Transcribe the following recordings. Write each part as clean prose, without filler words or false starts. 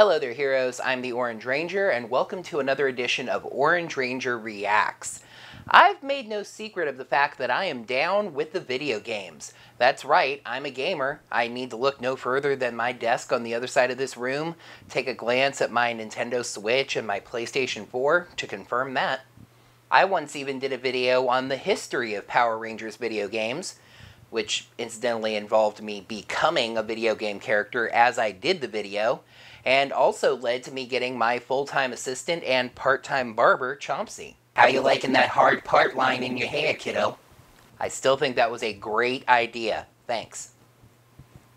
Hello there, heroes. I'm the Orange Ranger, and welcome to another edition of Orange Ranger Reacts. I've made no secret of the fact that I am down with the video games. That's right, I'm a gamer. I need to look no further than my desk on the other side of this room, take a glance at my Nintendo Switch and my PlayStation 4 to confirm that. I once even did a video on the history of Power Rangers video games, which incidentally involved me becoming a video game character as I did the video, and also led to me getting my full-time assistant and part-time barber, Chomsy. How you liking that hard part line in your hair, kiddo? I still think that was a great idea. Thanks.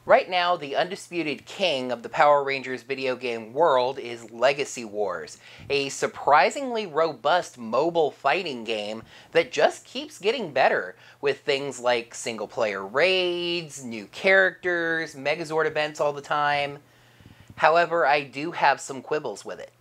Right now, the undisputed king of the Power Rangers video game world is Legacy Wars, a surprisingly robust mobile fighting game that just keeps getting better, with things like single-player raids, new characters, Megazord events all the time. However, I do have some quibbles with it.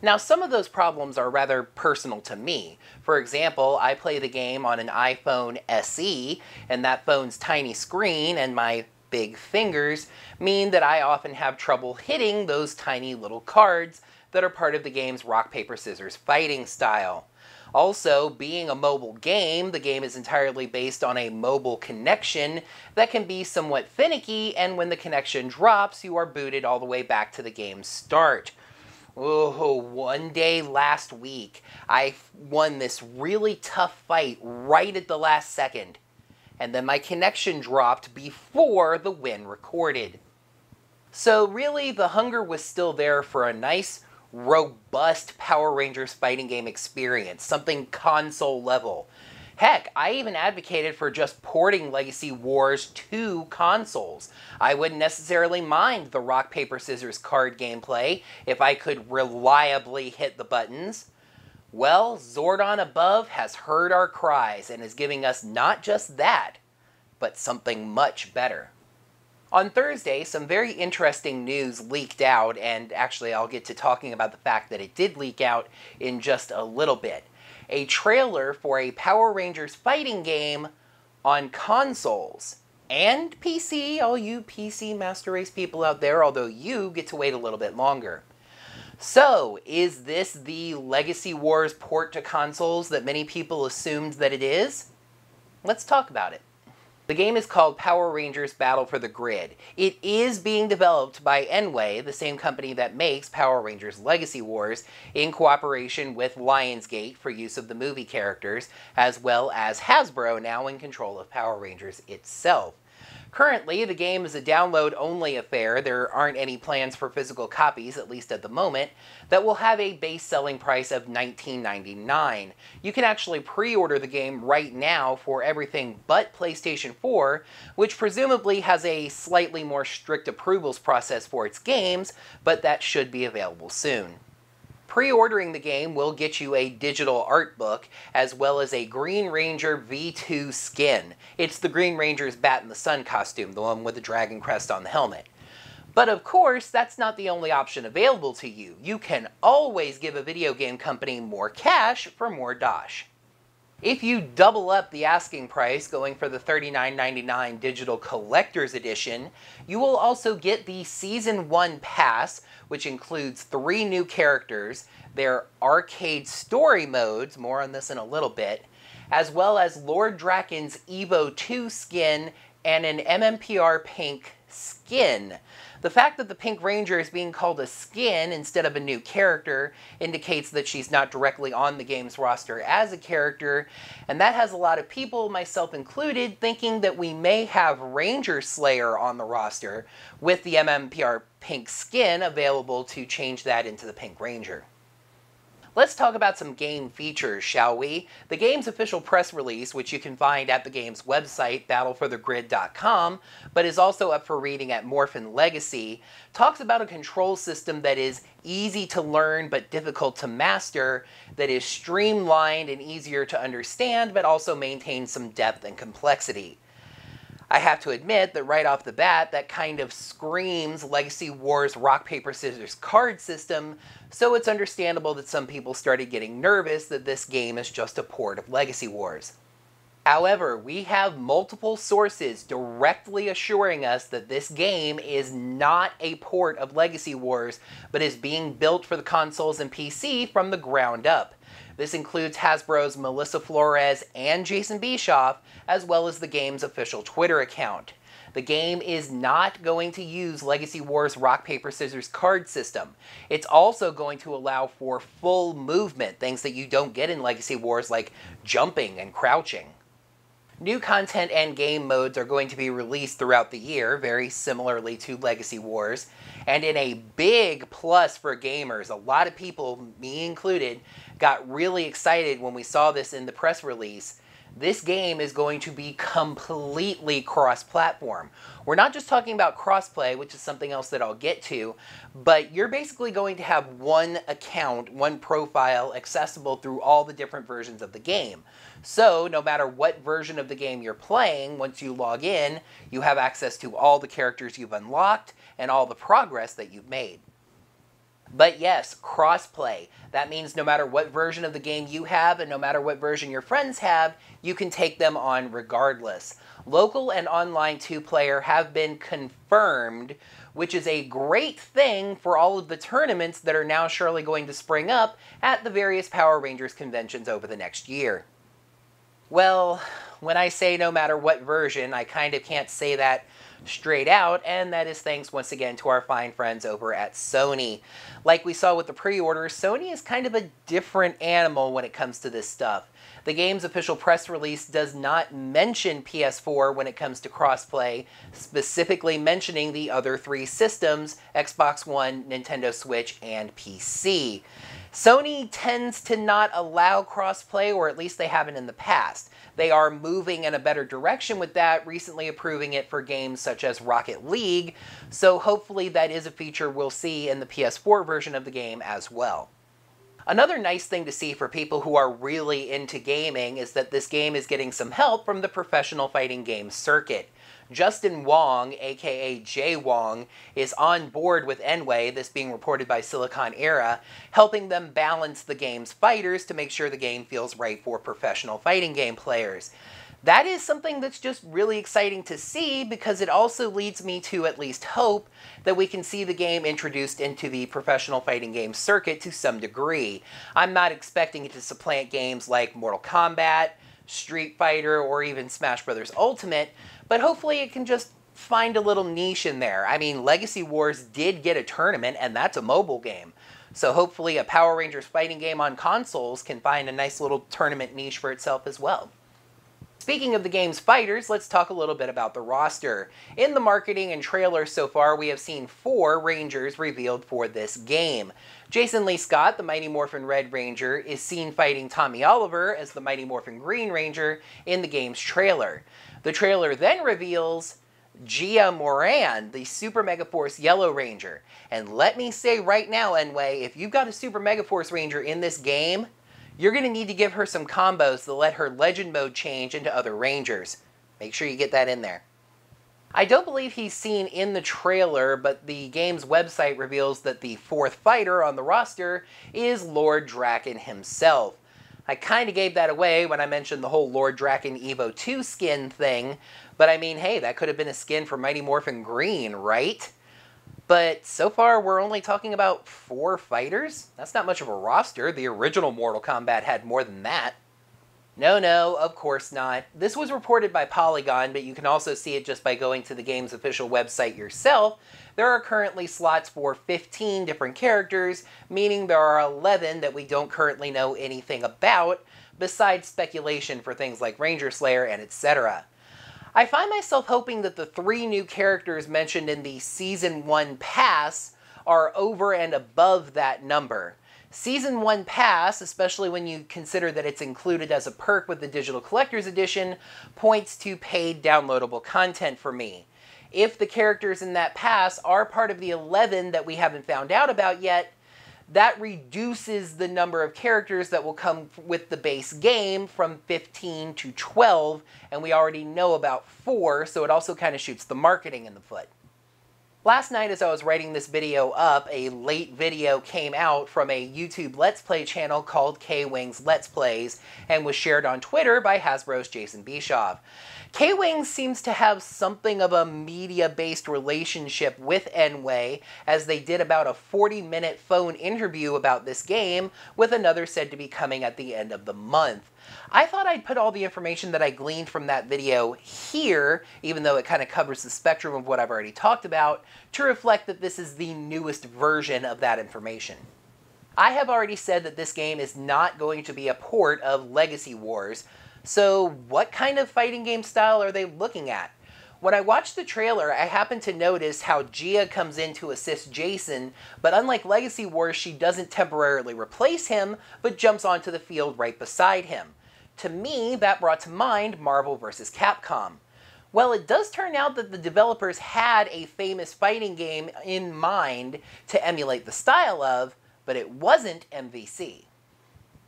Now, some of those problems are rather personal to me. For example, I play the game on an iPhone SE, and that phone's tiny screen and my big fingers mean that I often have trouble hitting those tiny little cards that are part of the game's rock, paper, scissors fighting style. Also, being a mobile game, the game is entirely based on a mobile connection that can be somewhat finicky, and when the connection drops, you are booted all the way back to the game's start. Oh, one day last week, I won this really tough fight right at the last second, and then my connection dropped before the win recorded. So really, the hunger was still there for a nice, robust Power Rangers fighting game experience, something console level. Heck, I even advocated for just porting Legacy Wars to consoles. I wouldn't necessarily mind the rock, paper, scissors card gameplay if I could reliably hit the buttons. Well, Zordon above has heard our cries and is giving us not just that, but something much better. On Thursday, some very interesting news leaked out, and actually I'll get to talking about the fact that it did leak out in just a little bit. A trailer for a Power Rangers fighting game on consoles and PC, all you PC Master Race people out there, although you get to wait a little bit longer. So, is this the Legacy Wars port to consoles that many people assumed that it is? Let's talk about it. The game is called Power Rangers Battle for the Grid. It is being developed by Enway, the same company that makes Power Rangers Legacy Wars, in cooperation with Lionsgate for use of the movie characters, as well as Hasbro, now in control of Power Rangers itself. Currently, the game is a download-only affair. There aren't any plans for physical copies, at least at the moment, that will have a base selling price of $19.99. You can actually pre-order the game right now for everything but PlayStation 4, which presumably has a slightly more strict approvals process for its games, but that should be available soon. Pre-ordering the game will get you a digital art book, as well as a Green Ranger V2 skin. It's the Green Ranger's Bat in the Sun costume, the one with the dragon crest on the helmet. But of course, that's not the only option available to you. You can always give a video game company more cash for more dosh. If you double up the asking price, going for the $39.99 Digital Collector's Edition, you will also get the Season 1 Pass, which includes 3 new characters, their arcade story modes, more on this in a little bit, as well as Lord Draken's Evo 2 skin and an MMPR Pink skin. The fact that the Pink Ranger is being called a skin instead of a new character indicates that she's not directly on the game's roster as a character, and that has a lot of people, myself included, thinking that we may have Ranger Slayer on the roster with the MMPR Pink skin available to change that into the Pink Ranger. Let's talk about some game features, shall we? The game's official press release, which you can find at the game's website, battleforthegrid.com, but is also up for reading at Morphin Legacy, talks about a control system that is easy to learn but difficult to master, that is streamlined and easier to understand, but also maintains some depth and complexity. I have to admit that right off the bat, that kind of screams Legacy Wars rock, paper, scissors card system, so it's understandable that some people started getting nervous that this game is just a port of Legacy Wars. However, we have multiple sources directly assuring us that this game is not a port of Legacy Wars, but is being built for the consoles and PC from the ground up. This includes Hasbro's Melissa Flores and Jason Bischoff, as well as the game's official Twitter account. The game is not going to use Legacy Wars Rock, Paper, Scissors card system. It's also going to allow for full movement, things that you don't get in Legacy Wars like jumping and crouching. New content and game modes are going to be released throughout the year, very similarly to Legacy Wars. And in a big plus for gamers, a lot of people, me included, got really excited when we saw this in the press release. This game is going to be completely cross-platform. We're not just talking about crossplay, which is something else that I'll get to, but you're basically going to have one account, one profile accessible through all the different versions of the game. So no matter what version of the game you're playing, once you log in, you have access to all the characters you've unlocked and all the progress that you've made. But yes, crossplay. That means no matter what version of the game you have and no matter what version your friends have, you can take them on regardless. Local and online 2-player have been confirmed, which is a great thing for all of the tournaments that are now surely going to spring up at the various Power Rangers conventions over the next year. Well, when I say no matter what version, I kind of can't say that straight out, and that is thanks once again to our fine friends over at Sony. Like we saw with the pre-orders, Sony is kind of a different animal when it comes to this stuff. The game's official press release does not mention PS4 when it comes to crossplay, specifically mentioning the other three systems, Xbox One, Nintendo Switch, and PC. Sony tends to not allow crossplay, or at least they haven't in the past. They are moving in a better direction with that, recently approving it for games such as Rocket League, so hopefully that is a feature we'll see in the PS4 version of the game as well. Another nice thing to see for people who are really into gaming is that this game is getting some help from the professional fighting game circuit. Justin Wong, aka Jay Wong, is on board with Enway, this being reported by Silicon Era, helping them balance the game's fighters to make sure the game feels right for professional fighting game players. That is something that's just really exciting to see because it also leads me to at least hope that we can see the game introduced into the professional fighting game circuit to some degree. I'm not expecting it to supplant games like Mortal Kombat, Street Fighter, or even Smash Bros. Ultimate, but hopefully it can just find a little niche in there. I mean, Legacy Wars did get a tournament, and that's a mobile game. So hopefully a Power Rangers fighting game on consoles can find a nice little tournament niche for itself as well. Speaking of the game's fighters, let's talk a little bit about the roster. In the marketing and trailers so far, we have seen 4 Rangers revealed for this game. Jason Lee Scott, the Mighty Morphin Red Ranger, is seen fighting Tommy Oliver as the Mighty Morphin Green Ranger in the game's trailer. The trailer then reveals Gia Moran, the Super Megaforce Yellow Ranger. And let me say right now, Enway, if you've got a Super Megaforce Ranger in this game, you're going to need to give her some combos to let her Legend Mode change into other Rangers. Make sure you get that in there. I don't believe he's seen in the trailer, but the game's website reveals that the 4th fighter on the roster is Lord Draken himself. I kind of gave that away when I mentioned the whole Lord Draken Evo 2 skin thing, but I mean, hey, that could have been a skin for Mighty Morphin Green, right? But so far, we're only talking about 4 fighters? That's not much of a roster. The original Mortal Kombat had more than that. No, of course not. This was reported by Polygon, but you can also see it just by going to the game's official website yourself. There are currently slots for 15 different characters, meaning there are 11 that we don't currently know anything about, besides speculation for things like Ranger Slayer and etc. I find myself hoping that the 3 new characters mentioned in the Season 1 Pass are over and above that number. Season 1 Pass, especially when you consider that it's included as a perk with the Digital Collector's Edition, points to paid downloadable content for me. If the characters in that pass are part of the 11 that we haven't found out about yet, that reduces the number of characters that will come with the base game from 15 to 12, and we already know about 4, so it also kind of shoots the marketing in the foot. Last night as I was writing this video up, a late video came out from a YouTube Let's Play channel called K-Wings Let's Plays and was shared on Twitter by Hasbro's Jason Bischoff. K-Wings seems to have something of a media-based relationship with N-Way, as they did about a 40-minute phone interview about this game, with another said to be coming at the end of the month. I thought I'd put all the information that I gleaned from that video here, even though it kind of covers the spectrum of what I've already talked about, to reflect that this is the newest version of that information. I have already said that this game is not going to be a port of Legacy Wars, so what kind of fighting game style are they looking at? When I watched the trailer, I happened to notice how Gia comes in to assist Jason, but unlike Legacy Wars, she doesn't temporarily replace him, but jumps onto the field right beside him. To me, that brought to mind Marvel vs. Capcom. Well, it does turn out that the developers had a famous fighting game in mind to emulate the style of, but it wasn't MVC.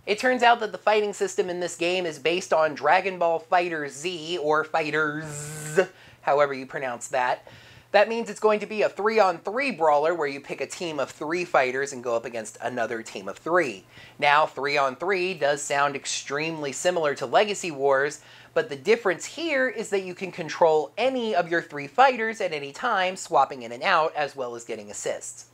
It turns out that the fighting system in this game is based on Dragon Ball FighterZ, or Fighters, however you pronounce that. That means it's going to be a 3-on-3 brawler where you pick a team of 3 fighters and go up against another team of 3. Now, 3-on-3 does sound extremely similar to Legacy Wars, but the difference here is that you can control any of your 3 fighters at any time, swapping in and out, as well as getting assists.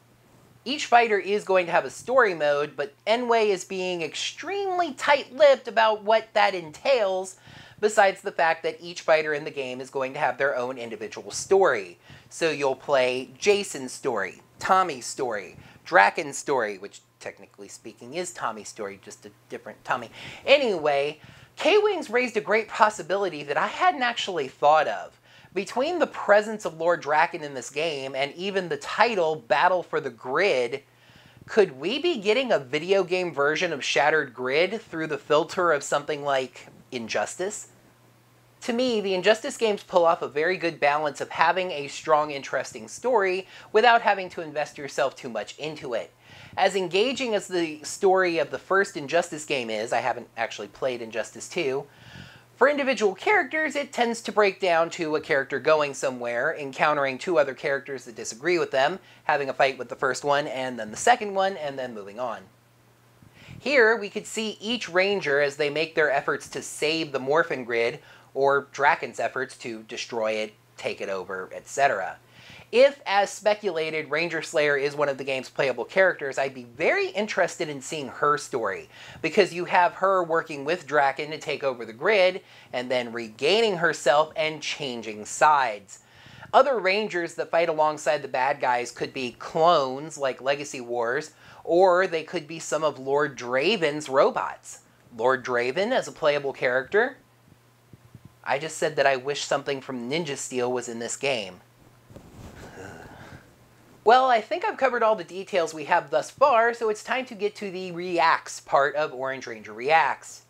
Each fighter is going to have a story mode, but N-Way is being extremely tight-lipped about what that entails, besides the fact that each fighter in the game is going to have their own individual story. So you'll play Jason's story, Tommy's story, Draken's story, which technically speaking is Tommy's story, just a different Tommy. Anyway, K-Wings raised a great possibility that I hadn't actually thought of. Between the presence of Lord Draken in this game and even the title Battle for the Grid, could we be getting a video game version of Shattered Grid through the filter of something like Injustice? To me, the Injustice games pull off a very good balance of having a strong, interesting story without having to invest yourself too much into it. As engaging as the story of the first Injustice game is, I haven't actually played Injustice 2, for individual characters, it tends to break down to a character going somewhere, encountering 2 other characters that disagree with them, having a fight with the first one, and then the second one, and then moving on. Here, we could see each Ranger as they make their efforts to save the Morphin Grid, or Draken's efforts to destroy it, take it over, etc. If, as speculated, Ranger Slayer is one of the game's playable characters, I'd be very interested in seeing her story, because you have her working with Draken to take over the grid, and then regaining herself and changing sides. Other Rangers that fight alongside the bad guys could be clones, like Legacy Wars, or they could be some of Lord Draven's robots. Lord Draven as a playable character? I just said that I wish something from Ninja Steel was in this game. Well, I think I've covered all the details we have thus far, so it's time to get to the Reacts part of Orange Ranger Reacts.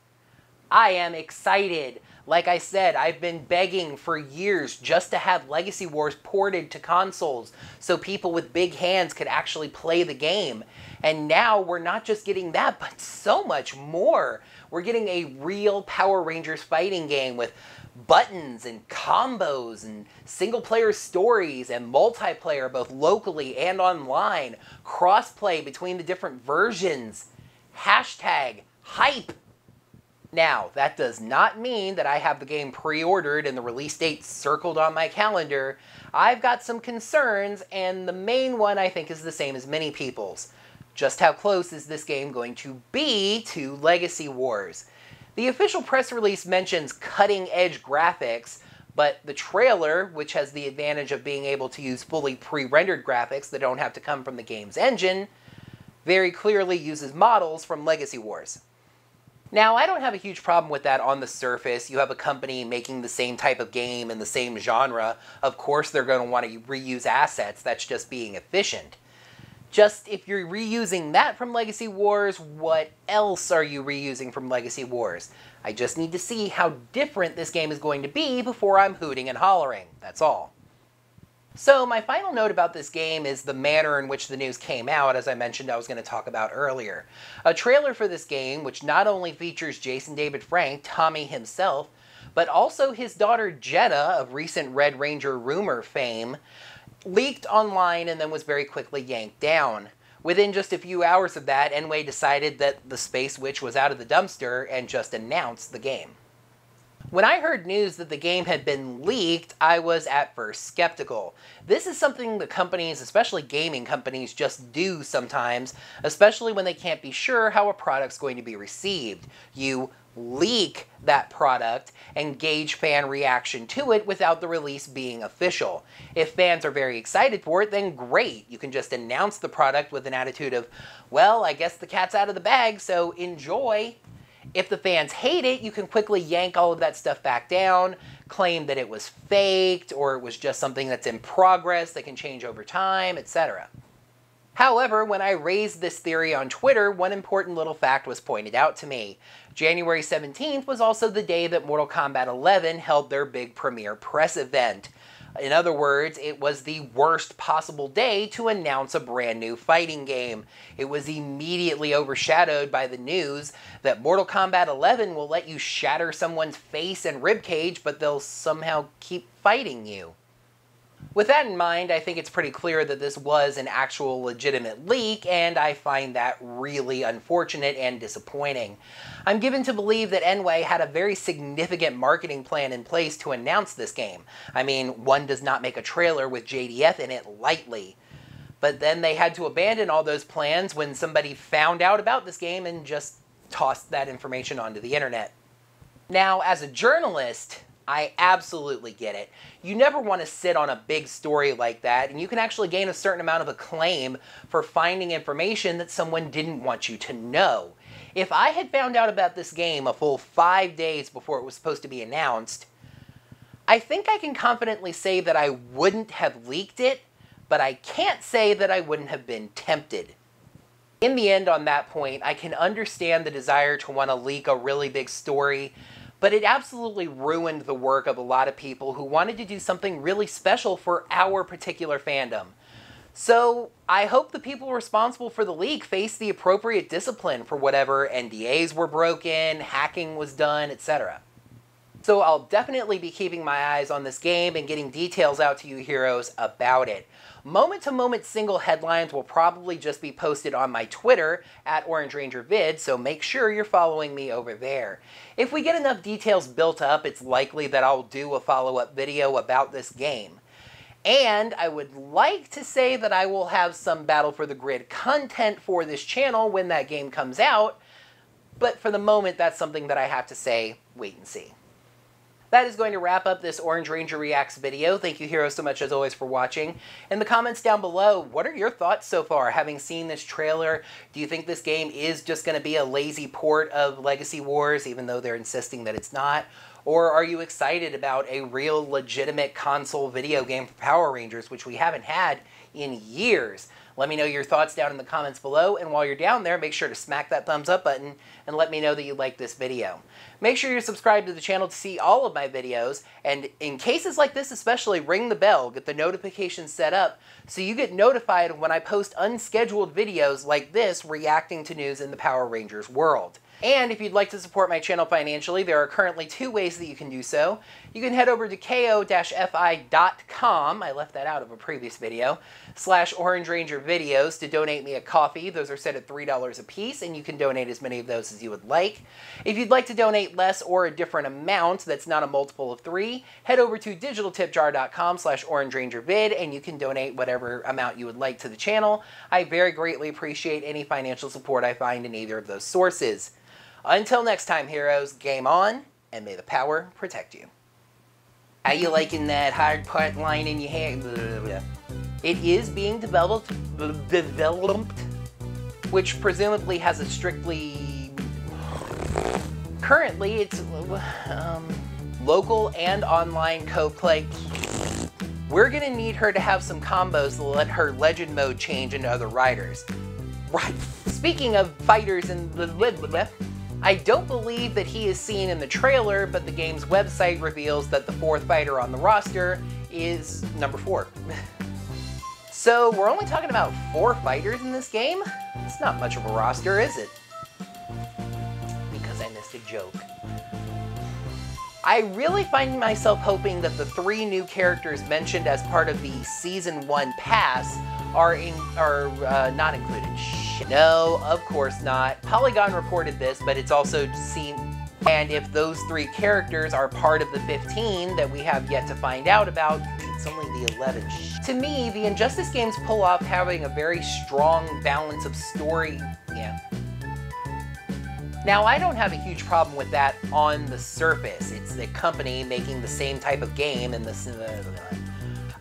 I am excited. Like I said, I've been begging for years just to have Legacy Wars ported to consoles so people with big hands could actually play the game. And now we're not just getting that, but so much more. We're getting a real Power Rangers fighting game with buttons and combos and single-player stories and multiplayer both locally and online, crossplay between the different versions, hashtag hype. Now, that does not mean that I have the game pre-ordered and the release date circled on my calendar. I've got some concerns, and the main one I think is the same as many people's. Just how close is this game going to be to Legacy Wars? The official press release mentions cutting-edge graphics, but the trailer, which has the advantage of being able to use fully pre-rendered graphics that don't have to come from the game's engine, very clearly uses models from Legacy Wars. Now, I don't have a huge problem with that on the surface. You have a company making the same type of game in the same genre. Of course they're going to want to reuse assets. That's just being efficient. Just, if you're reusing that from Legacy Wars, what else are you reusing from Legacy Wars? I just need to see how different this game is going to be before I'm hooting and hollering. That's all. So, my final note about this game is the manner in which the news came out, as I mentioned I was going to talk about earlier. A trailer for this game, which not only features Jason David Frank, Tommy himself, but also his daughter Jetta of recent Red Ranger rumor fame, leaked online and then was very quickly yanked down. Within just a few hours of that, NWay decided that the Space Witch was out of the dumpster and just announced the game. When I heard news that the game had been leaked, I was at first skeptical. This is something that companies, especially gaming companies, just do sometimes, especially when they can't be sure how a product's going to be received. You leak that product and gauge fan reaction to it without the release being official. If fans are very excited for it, then great. You can just announce the product with an attitude of, well, I guess the cat's out of the bag, so enjoy. If the fans hate it, you can quickly yank all of that stuff back down, claim that it was faked, or it was just something that's in progress that can change over time, etc. However, when I raised this theory on Twitter, one important little fact was pointed out to me. January 17th was also the day that Mortal Kombat 11 held their big premiere press event. In other words, it was the worst possible day to announce a brand new fighting game. It was immediately overshadowed by the news that Mortal Kombat 11 will let you shatter someone's face and ribcage, but they'll somehow keep fighting you. With that in mind, I think it's pretty clear that this was an actual legitimate leak, and I find that really unfortunate and disappointing. I'm given to believe that NWay had a very significant marketing plan in place to announce this game. I mean, one does not make a trailer with JDF in it lightly. But then they had to abandon all those plans when somebody found out about this game and just tossed that information onto the internet. Now, as a journalist, I absolutely get it. You never want to sit on a big story like that, and you can actually gain a certain amount of acclaim for finding information that someone didn't want you to know. If I had found out about this game a full 5 days before it was supposed to be announced, I think I can confidently say that I wouldn't have leaked it, but I can't say that I wouldn't have been tempted. In the end, on that point, I can understand the desire to want to leak a really big story, but it absolutely ruined the work of a lot of people who wanted to do something really special for our particular fandom. So I hope the people responsible for the leak face the appropriate discipline for whatever NDAs were broken, hacking was done, etc. So I'll definitely be keeping my eyes on this game and getting details out to you heroes about it. Moment-to-moment single headlines will probably just be posted on my Twitter at OrangeRangerVids, so make sure you're following me over there. If we get enough details built up, it's likely that I'll do a follow-up video about this game. And I would like to say that I will have some Battle for the Grid content for this channel when that game comes out, but for the moment, that's something that I have to say, wait and see. That is going to wrap up this Orange Ranger Reacts video. Thank you, heroes, so much as always for watching. In the comments down below, what are your thoughts so far, having seen this trailer? Do you think this game is just going to be a lazy port of Legacy Wars, even though they're insisting that it's not? Or are you excited about a real legitimate console video game for Power Rangers, which we haven't had in years? Let me know your thoughts down in the comments below, and while you're down there, make sure to smack that thumbs up button and let me know that you like this video. Make sure you're subscribed to the channel to see all of my videos, and in cases like this especially, ring the bell, get the notifications set up, so you get notified when I post unscheduled videos like this reacting to news in the Power Rangers world. And if you'd like to support my channel financially, there are currently 2 ways that you can do so. You can head over to ko-fi.com, I left that out of a previous video, /OrangeRangerVideos to donate me a coffee. Those are set at $3 a piece, and you can donate as many of those as you would like. If you'd like to donate less or a different amount that's not a multiple of 3, head over to digitaltipjar.com /OrangeRangerVid, and you can donate whatever amount you would like to the channel. I very greatly appreciate any financial support I find in either of those sources. Until next time, heroes, game on, and may the power protect you. How you liking that hard part line in your hair? It is being developed, which presumably has a strictly... Currently, it's local and online co-play. We're gonna need her to have some combos to let her legend mode change into other riders. Right. Speaking of fighters and I don't believe that he is seen in the trailer, but the game's website reveals that the 4th fighter on the roster is number 4. So we're only talking about 4 fighters in this game? It's not much of a roster, is it? Because I missed a joke. I really find myself hoping that the 3 new characters mentioned as part of the Season 1 pass are not included. No, of course not. Polygon reported this, but it's also seen. And if those 3 characters are part of the 15 that we have yet to find out about, it's only the 11. To me, the Injustice games pull off having a very strong balance of story. Yeah. Now, I don't have a huge problem with that on the surface. It's the company making the same type of game and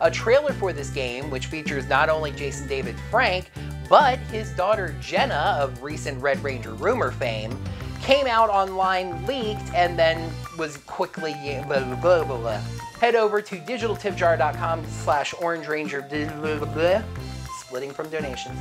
a trailer for this game, which features not only Jason David Frank, but his daughter Jenna of recent Red Ranger rumor fame, came out online leaked and then was quickly Head over to digitaltipjar.com/OrangeRanger, splitting from donations.